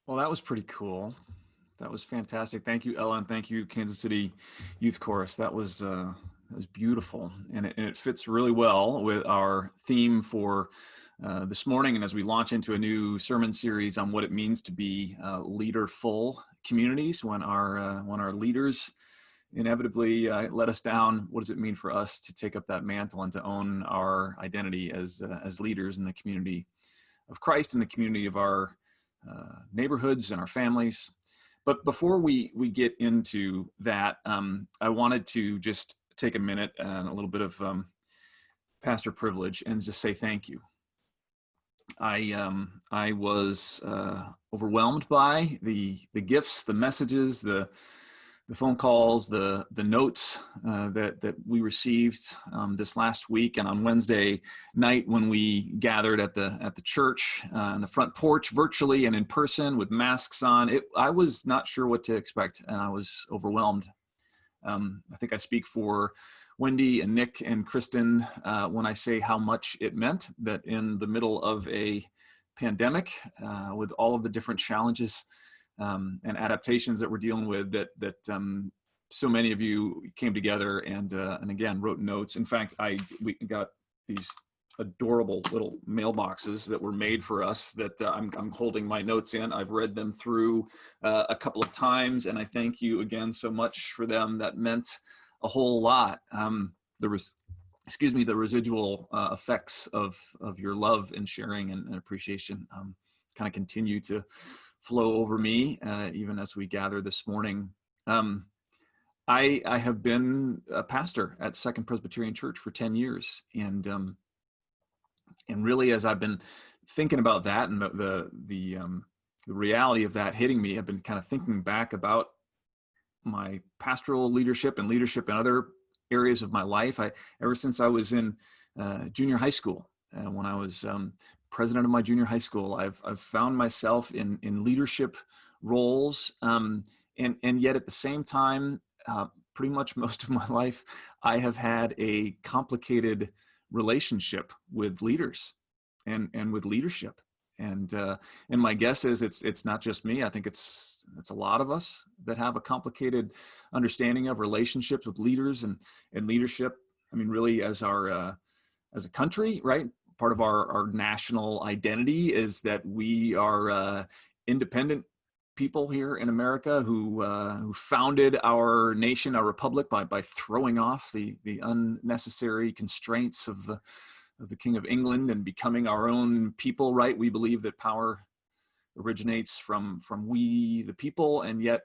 Well, that was pretty cool. That was fantastic. Thank you, Ella, and thank you, Kansas City Youth Chorus. That was beautiful, and it fits really well with our theme for this morning. And as we launch into a new sermon series on what it means to be leaderful communities, when our leaders inevitably let us down, what does it mean for us to take up that mantle and to own our identity as leaders in the community of Christ, in the community of our neighborhoods and our families? But before we get into that, I wanted to just take a minute and a little bit of pastor privilege and just say thank you. I was overwhelmed by the gifts, the messages, the phone calls, the notes that we received this last week, and on Wednesday night when we gathered at the church on the front porch, virtually and in person with masks on. I was not sure what to expect, and I was overwhelmed. I think I speak for Wendy and Nick and Kristen when I say how much it meant that in the middle of a pandemic, with all of the different challenges and adaptations that we're dealing with, that so many of you came together and again wrote notes. In fact, we got these adorable little mailboxes that were made for us that I'm holding my notes in. I've read them through a couple of times, and I thank you again so much for them. That meant a whole lot. The residual effects of your love and sharing and appreciation kind of continue to flow over me even as we gather this morning. I have been a pastor at Second Presbyterian Church for 10 years, and really, as I've been thinking about that and the reality of that hitting me, I've been kind of thinking back about my pastoral leadership and leadership in other areas of my life. Ever since I was in junior high school, when I was president of my junior high school, I've found myself in leadership roles, and yet at the same time, pretty much most of my life, I have had a complicated relationship with leaders and with leadership. And my guess is it's not just me. I think it's a lot of us that have a complicated understanding of relationships with leaders and leadership. I mean, really, as a country, right? Part of our national identity is that we are independent people here in America who founded our nation, our republic, by throwing off the unnecessary constraints of the King of England and becoming our own people, right? We believe that power originates from we, the people, and yet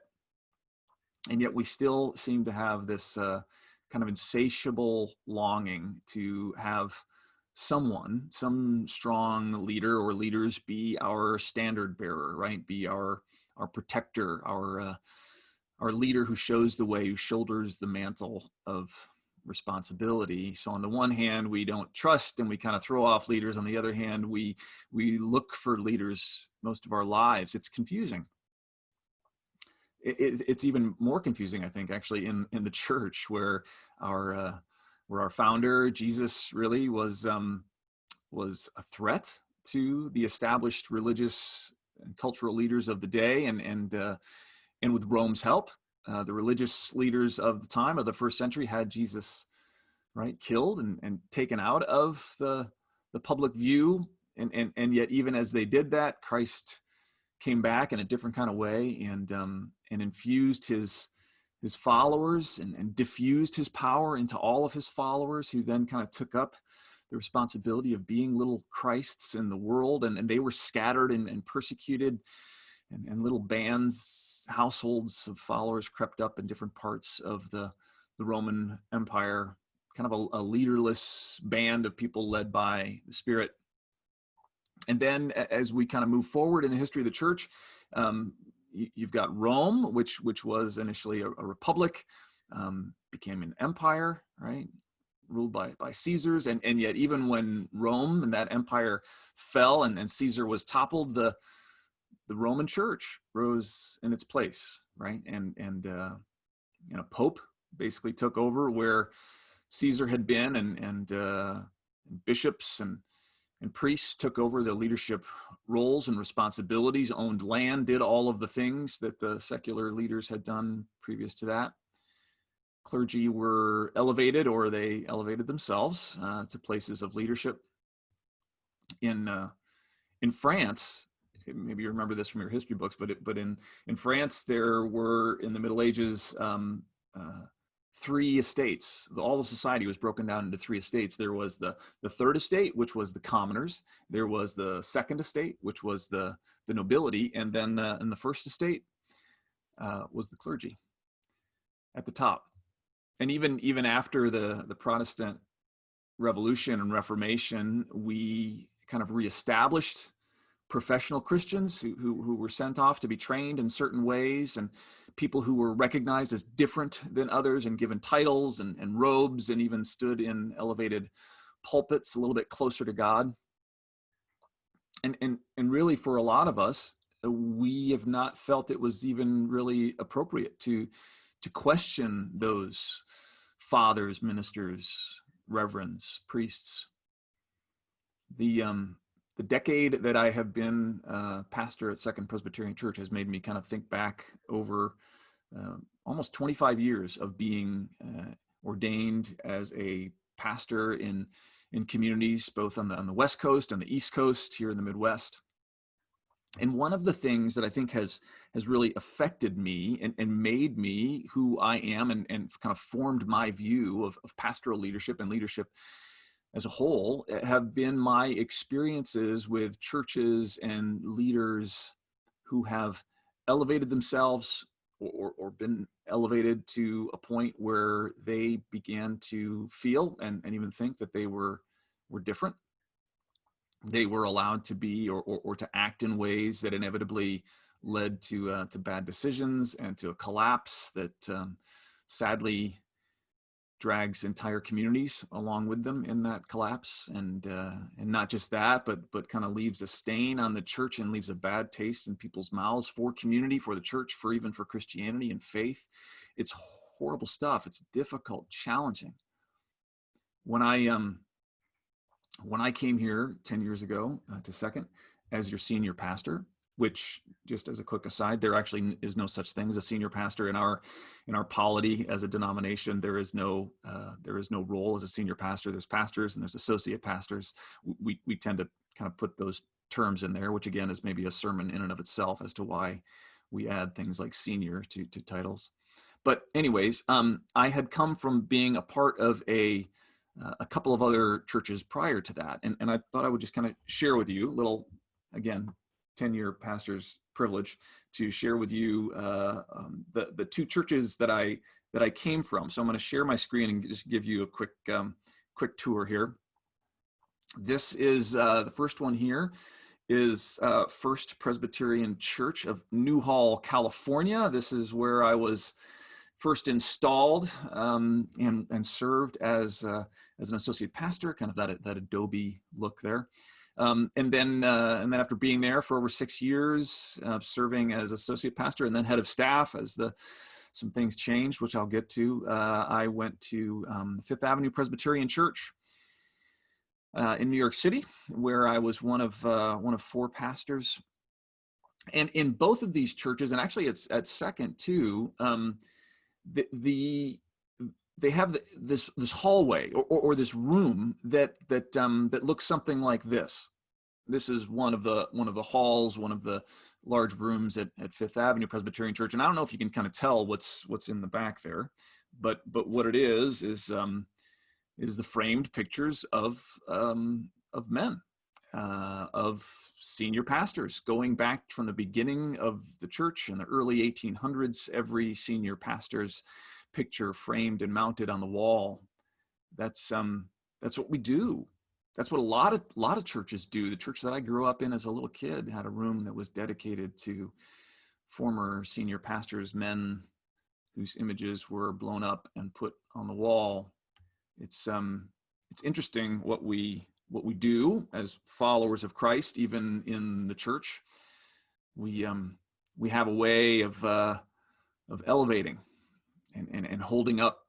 we still seem to have this kind of insatiable longing to have some strong leader or leaders be our standard bearer, right? Be our protector, our leader who shows the way, who shoulders the mantle of responsibility. So on the one hand, we don't trust and we kind of throw off leaders. On the other hand, we look for leaders most of our lives. It's confusing. It's even more confusing, I think, actually, in the church, where our founder, Jesus, really was a threat to the established religious and cultural leaders of the day, and with Rome's help, the religious leaders of the time, of the first century, had Jesus, right, killed and taken out of the public view, and yet even as they did that, Christ came back in a different kind of way and infused his followers and diffused his power into all of his followers, who then kind of took up the responsibility of being little Christs in the world, and they were scattered and persecuted, and little bands, households of followers crept up in different parts of the Roman Empire, kind of a leaderless band of people led by the Spirit. And then as we kind of move forward in the history of the church, you've got Rome, which was initially a republic, became an empire, right? Ruled by Caesars. And yet even when Rome and that empire fell and Caesar was toppled, the Roman church rose in its place, right? And Pope basically took over where Caesar had been, and bishops and And priests took over the leadership roles and responsibilities, owned land, did all of the things that the secular leaders had done previous to that. Clergy were elevated, or they elevated themselves to places of leadership. In France, maybe you remember this from your history books, but in France there were, in the Middle Ages, three estates. All of society was broken down into three estates. There was the third estate, which was the commoners. There was the second estate, which was the nobility, and then in the first estate was the clergy at the top. And even after the Protestant Revolution and Reformation, we kind of reestablished professional Christians who were sent off to be trained in certain ways, and people who were recognized as different than others and given titles and robes, and even stood in elevated pulpits a little bit closer to God. And really, for a lot of us, we have not felt it was even really appropriate to question those fathers, ministers, reverends, priests. The decade that I have been pastor at Second Presbyterian Church has made me kind of think back over almost 25 years of being ordained as a pastor in communities, both on the West Coast and the East Coast, here in the Midwest. And one of the things that I think has really affected me and made me who I am, and kind of formed my view of pastoral leadership and leadership as a whole, have been my experiences with churches and leaders who have elevated themselves or been elevated to a point where they began to feel and even think that they were different. They were allowed to be or to act in ways that inevitably led to bad decisions and to a collapse that sadly drags entire communities along with them in that collapse, and not just that, but kind of leaves a stain on the church and leaves a bad taste in people's mouths for community, for the church, for even for Christianity and faith. It's horrible stuff. It's difficult, challenging. When I came here 10 years ago to Second as your senior pastor, which, just as a quick aside, there actually is no such thing as a senior pastor in our polity as a denomination. There is no role as a senior pastor. There's pastors and there's associate pastors. We tend to kind of put those terms in there, which again is maybe a sermon in and of itself as to why we add things like senior to titles. But anyways, I had come from being a part of a couple of other churches prior to that, and I thought I would just kind of share with you a little, again, 10-year pastor's privilege to share with you the two churches that I came from. So I'm going to share my screen and just give you a quick tour here. This is the first one here is First Presbyterian Church of Newhall, California. This is where I was first installed and served as an associate pastor, kind of that Adobe look there. And then after being there for over 6 years, serving as associate pastor and then head of staff as some things changed, which I'll get to, I went to Fifth Avenue Presbyterian Church in New York City, where I was one of 4 pastors. And in both of these churches, and actually it's at Second too, they have this hallway or this room that looks something like this. This is one of the halls, one of the large rooms at Fifth Avenue Presbyterian Church. And I don't know if you can kind of tell what's in the back there, but what it is the framed pictures of men, of senior pastors, going back from the beginning of the church in the early 1800s. Every senior pastor's picture framed and mounted on the wall. That's what we do. That's what a lot of churches do. The church that I grew up in as a little kid had a room that was dedicated to former senior pastors, men whose images were blown up and put on the wall. It's interesting what we do as followers of Christ, even in the church. We have a way of elevating and holding up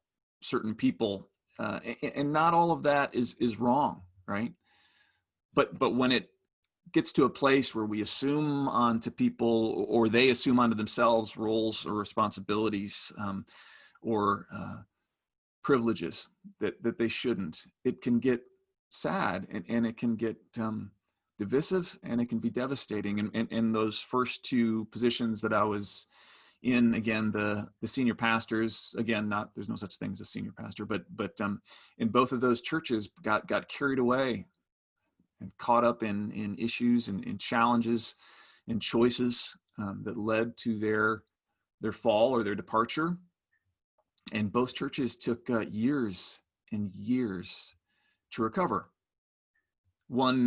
certain people, and not all of that is wrong, right? but when it gets to a place where we assume onto people, or they assume onto themselves, roles or responsibilities, or privileges that they shouldn't, it can get sad, and it can get divisive, and it can be devastating. And those first two positions that I was in, again, the senior pastors, again, not, there's no such thing as a senior pastor, but in both of those churches got carried away and caught up in issues and in challenges and choices that led to their fall or their departure. And both churches took years and years to recover. One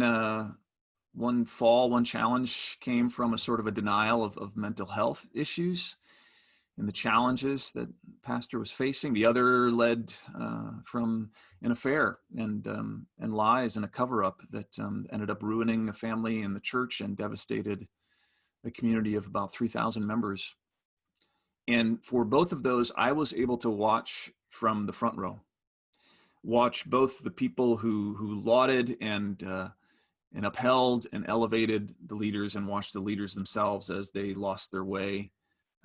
challenge came from a sort of a denial of mental health issues and the challenges that the pastor was facing. The other led from an affair and lies and a cover-up that ended up ruining a family and the church and devastated a community of about 3,000 members. And for both of those, I was able to watch from the front row, watch both the people who lauded and upheld and elevated the leaders, and watch the leaders themselves as they lost their way,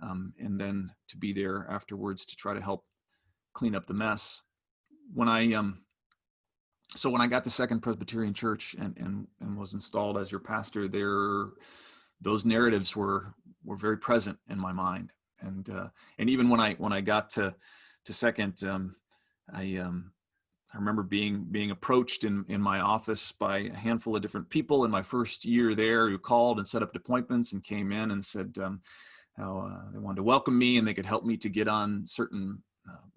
and then to be there afterwards to try to help clean up the mess. When I got to Second Presbyterian Church and was installed as your pastor there, those narratives were very present in my mind. And even when I got to Second, I remember being approached in my office by a handful of different people in my first year there, who called and set up appointments and came in and said how they wanted to welcome me and they could help me to get on certain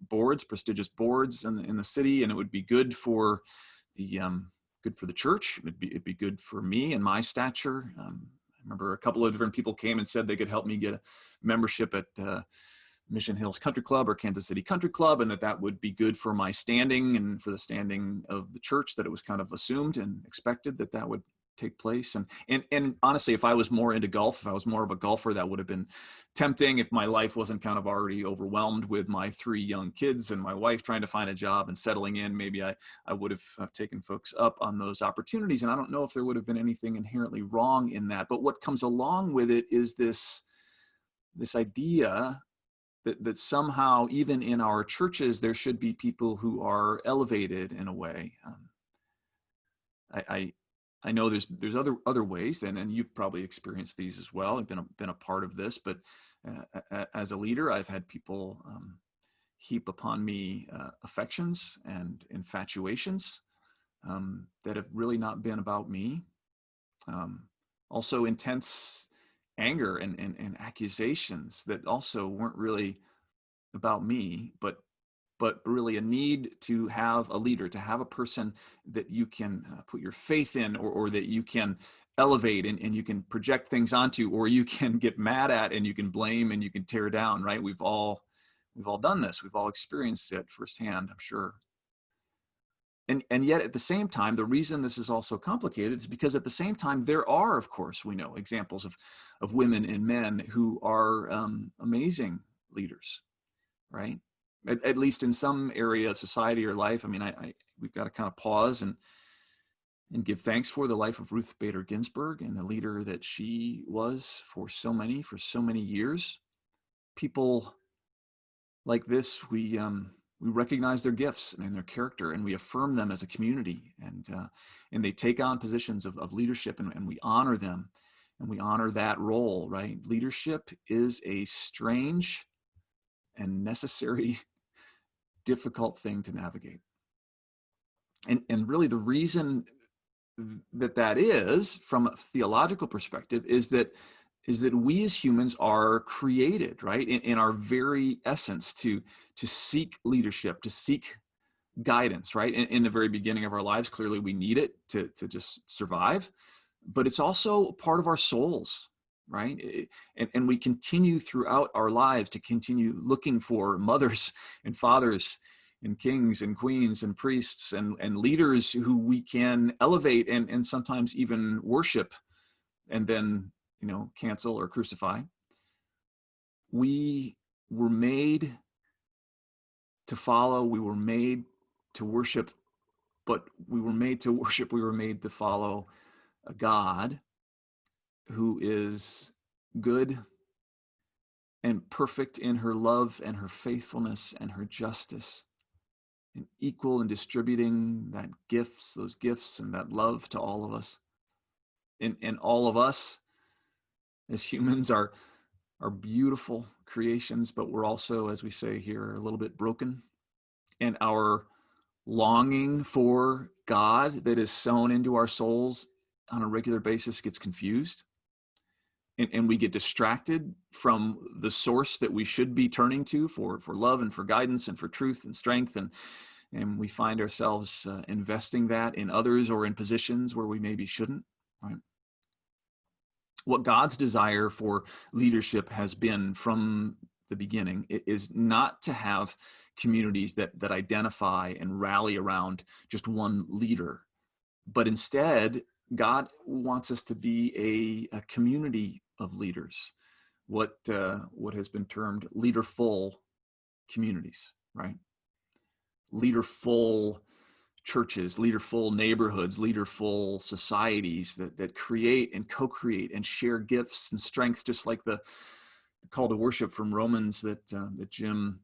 boards, prestigious boards in the city, and it would be good for the church. It'd be good for me and my stature. I remember a couple of different people came and said they could help me get a membership at Mission Hills Country Club or Kansas City Country Club, and that would be good for my standing and for the standing of the church, that it was kind of assumed and expected that would take place. And honestly, if I was more into golf, if I was more of a golfer, that would have been tempting. If my life wasn't kind of already overwhelmed with my 3 young kids and my wife trying to find a job and settling in, maybe I would have taken folks up on those opportunities. And I don't know if there would have been anything inherently wrong in that. But what comes along with it is this idea that somehow, even in our churches, there should be people who are elevated in a way. I know there's other ways, and you've probably experienced these as well. I've been a part of this, but as a leader, I've had people heap upon me affections and infatuations that have really not been about me. Also intense anger and accusations that also weren't really about me, but really a need to have a leader, to have a person that you can put your faith in, or that you can elevate and you can project things onto, or you can get mad at and you can blame and you can tear down, right? We've all done this. We've all experienced it firsthand, I'm sure. And yet at the same time, the reason this is also complicated is because at the same time, there are, of course, we know examples of women and men who are amazing leaders, right? At least in some area of society or life. I mean, we've got to kind of pause and give thanks for the life of Ruth Bader Ginsburg and the leader that she was for so many years. People like this, we recognize their gifts and their character, and we affirm them as a community, and they take on positions of leadership, and we honor them, and we honor that role, right? Leadership is a strange and necessary, difficult thing to navigate. And really the reason that is, from a theological perspective, is that we as humans are created, right, in our very essence to seek leadership, to seek guidance, right? In the very beginning of our lives, clearly we need it to just survive, but it's also part of our souls, right? And we continue throughout our lives to continue looking for mothers and fathers and kings and queens and priests and leaders who we can elevate and sometimes even worship and then, cancel or crucify. We were made to follow. We were made to worship but we were made to worship. We were made to follow a God who is good and perfect in her love and her faithfulness and her justice, and equal in distributing those gifts and that love to all of us. And all of us as humans are beautiful creations, but we're also, as we say here, a little bit broken. And our longing for God that is sown into our souls on a regular basis gets confused. And we get distracted from the source that we should be turning to for love and for guidance and for truth and strength. And we find ourselves investing that in others or in positions where we maybe shouldn't, right? What God's desire for leadership has been from the beginning is not to have communities that identify and rally around just one leader, but instead, God wants us to be a community of leaders, what has been termed leaderful communities, right? Leaderful churches, leaderful neighborhoods, leaderful societies that create and co-create and share gifts and strengths, just like the call to worship from Romans that Jim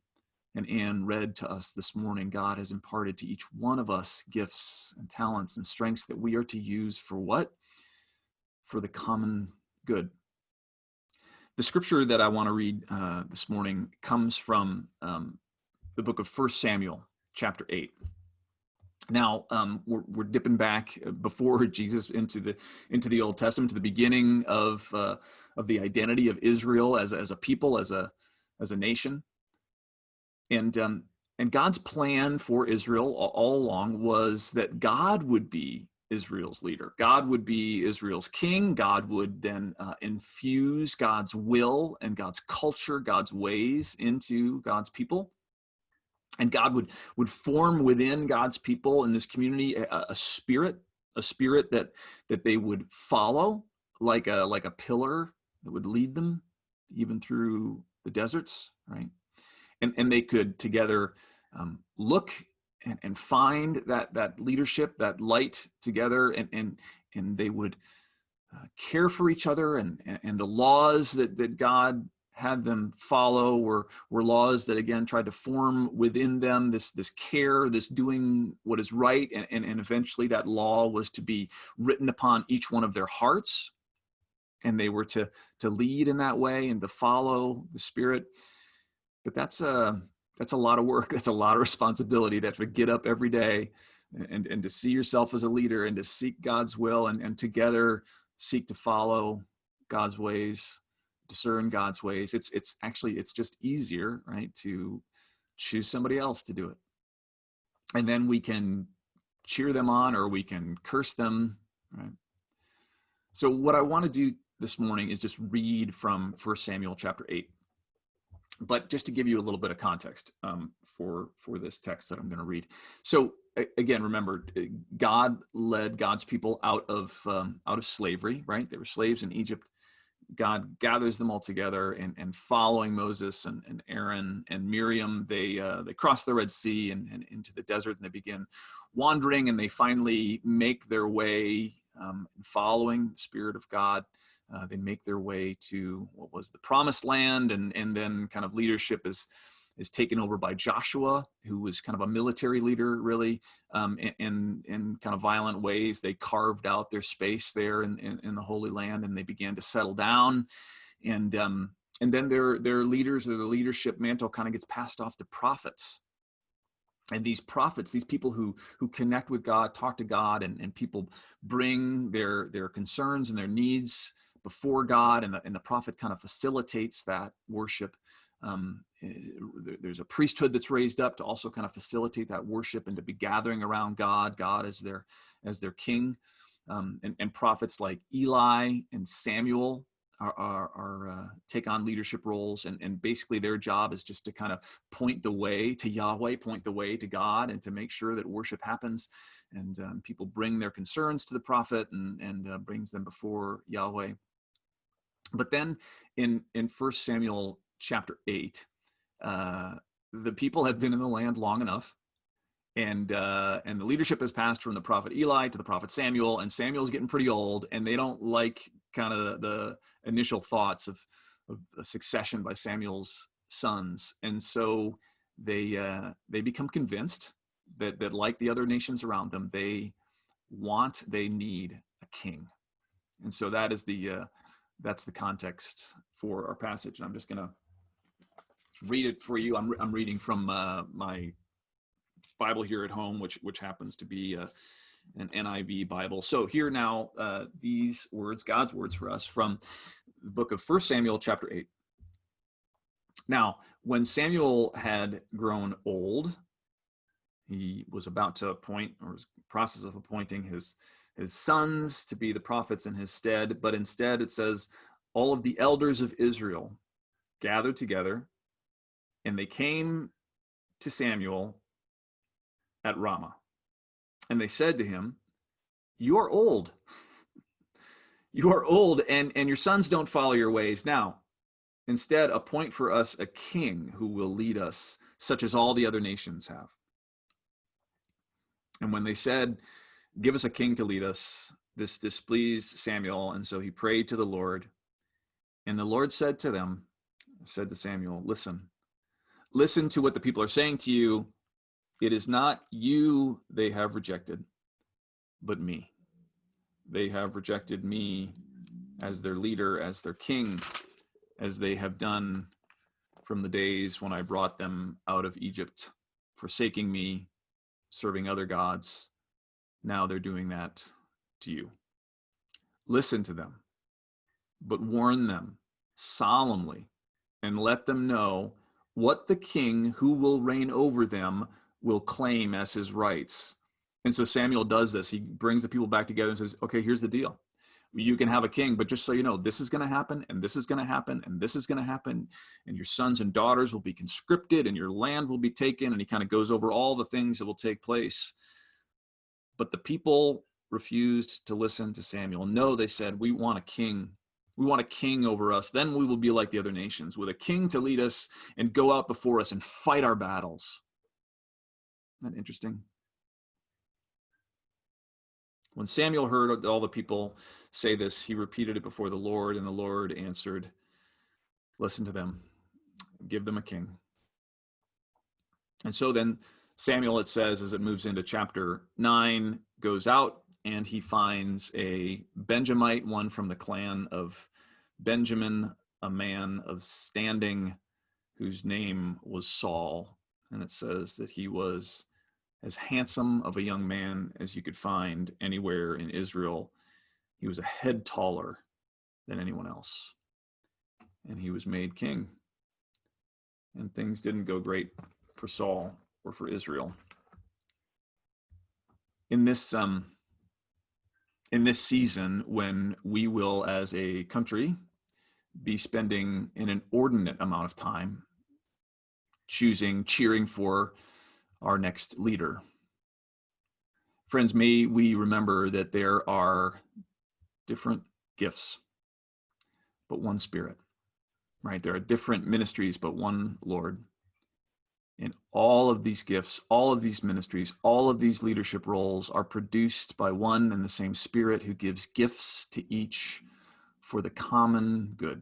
and Ann read to us this morning. God has imparted to each one of us gifts and talents and strengths that we are to use for what? For the common good. The scripture that I want to read this morning comes from the book of 1 Samuel, chapter 8. Now, we're dipping back before Jesus into the Old Testament, to the beginning of the identity of Israel as a people, as a nation. And God's plan for Israel all along was that God would be Israel's leader. God would be Israel's king. God would then infuse God's will and God's culture, God's ways into God's people. And God would form within God's people in this community a spirit that they would follow, like a pillar that would lead them even through the deserts, right? And they could together look and find that leadership, that light together, and they would care for each other, and the laws that God had them follow were laws that again tried to form within them this care, this doing what is right, and eventually that law was to be written upon each one of their hearts, and they were to lead in that way and to follow the Spirit. But that's a lot of work. That's a lot of responsibility to have to get up every day and to see yourself as a leader and to seek God's will and together seek to follow God's ways, discern God's ways. It's just easier, right, to choose somebody else to do it. And then we can cheer them on or we can curse them, right? So what I want to do this morning is just read from 1 Samuel chapter 8. But just to give you a little bit of context for this text that I'm going to read. So again, remember, God led God's people out of slavery, right? They were slaves in Egypt. God gathers them all together, and following Moses and Aaron and Miriam, they cross the Red Sea and into the desert, and they begin wandering, and they finally make their way, following the Spirit of God. They make their way to what was the Promised Land, and then kind of leadership is taken over by Joshua, who was kind of a military leader, really, in kind of violent ways. They carved out their space there in the Holy Land, and they began to settle down. And then their leaders, or the leadership mantle, kind of gets passed off to prophets. And these prophets, these people who connect with God, talk to God, and people bring their concerns and their needs before God, and the prophet kind of facilitates that worship. There's a priesthood that's raised up to also kind of facilitate that worship and to be gathering around God as their king. And prophets like Eli and Samuel are take on leadership roles, and basically their job is just to kind of point the way to Yahweh, point the way to God, and to make sure that worship happens, and people bring their concerns to the prophet and brings them before Yahweh. But then in 1 Samuel chapter 8, the people have been in the land long enough, the leadership has passed from the prophet Eli to the prophet Samuel, and Samuel's getting pretty old, and they don't like kind of the initial thoughts of a succession by Samuel's sons, and so they become convinced that like the other nations around them, they need a king, and so that's the context for our passage. And I'm just going to read it for you. I'm reading from my Bible here at home, which happens to be an NIV Bible. So here now, these words, God's words for us from the book of 1 Samuel chapter 8. Now, when Samuel had grown old, he was about to appoint, or was in the process of appointing his sons to be the prophets in his stead. But instead it says, all of the elders of Israel gathered together, and they came to Samuel at Ramah. And they said to him, you are old. You are old, and your sons don't follow your ways. Now, instead, appoint for us a king who will lead us, such as all the other nations have. And when they said, give us a king to lead us, this displeased Samuel, and so he prayed to the Lord. And the Lord said to Samuel, listen to what the people are saying to you. It is not you they have rejected, but me. They have rejected me as their leader, as their king, as they have done from the days when I brought them out of Egypt, forsaking me, serving other gods. Now they're doing that to you. Listen to them, but warn them solemnly, and let them know what the king who will reign over them will claim as his rights. And so Samuel does this. He brings the people back together and says, okay, here's the deal. You can have a king, but just so you know, this is going to happen, and this is going to happen, and this is going to happen, and your sons and daughters will be conscripted, and your land will be taken. And he kind of goes over all the things that will take place. But the people refused to listen to Samuel. No, they said, we want a king. We want a king over us. Then we will be like the other nations, with a king to lead us and go out before us and fight our battles. Isn't that interesting? When Samuel heard all the people say this, he repeated it before the Lord, and the Lord answered, listen to them, give them a king. And so then Samuel, it says, as it moves into chapter 9, goes out, and he finds a Benjamite, one from the clan of Benjamin, a man of standing whose name was Saul. And it says that he was as handsome of a young man as you could find anywhere in Israel. He was a head taller than anyone else. And he was made king. And things didn't go great for Saul or for Israel. In this season, when we will, as a country, be spending an inordinate amount of time cheering for our next leader. Friends, may we remember that there are different gifts, but one Spirit, right? There are different ministries, but one Lord. And all of these gifts, all of these ministries, all of these leadership roles are produced by one and the same Spirit, who gives gifts to each for the common good.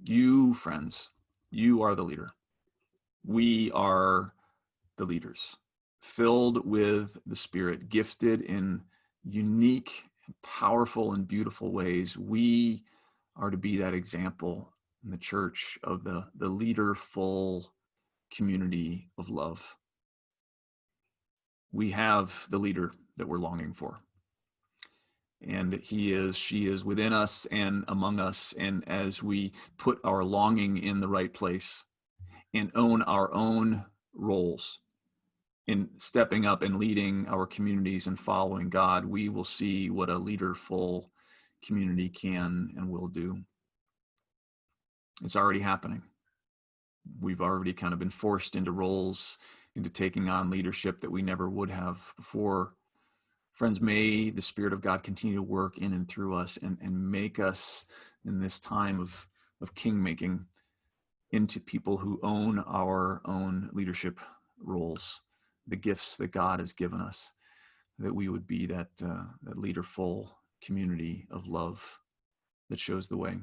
You, friends, you are the leader. We are the leaders, filled with the Spirit, gifted in unique, powerful, and beautiful ways. We are to be that example in the church of the leader-full community of love. We have the leader that we're longing for. And she is within us and among us. And as we put our longing in the right place and own our own roles in stepping up and leading our communities and following God, we will see what a leader-full community can and will do. It's already happening. We've already kind of been forced into roles, into taking on leadership that we never would have before. Friends, may the Spirit of God continue to work in and through us and make us, in this time of king-making, into people who own our own leadership roles the gifts that God has given us, that we would be that leaderful community of love that shows the way.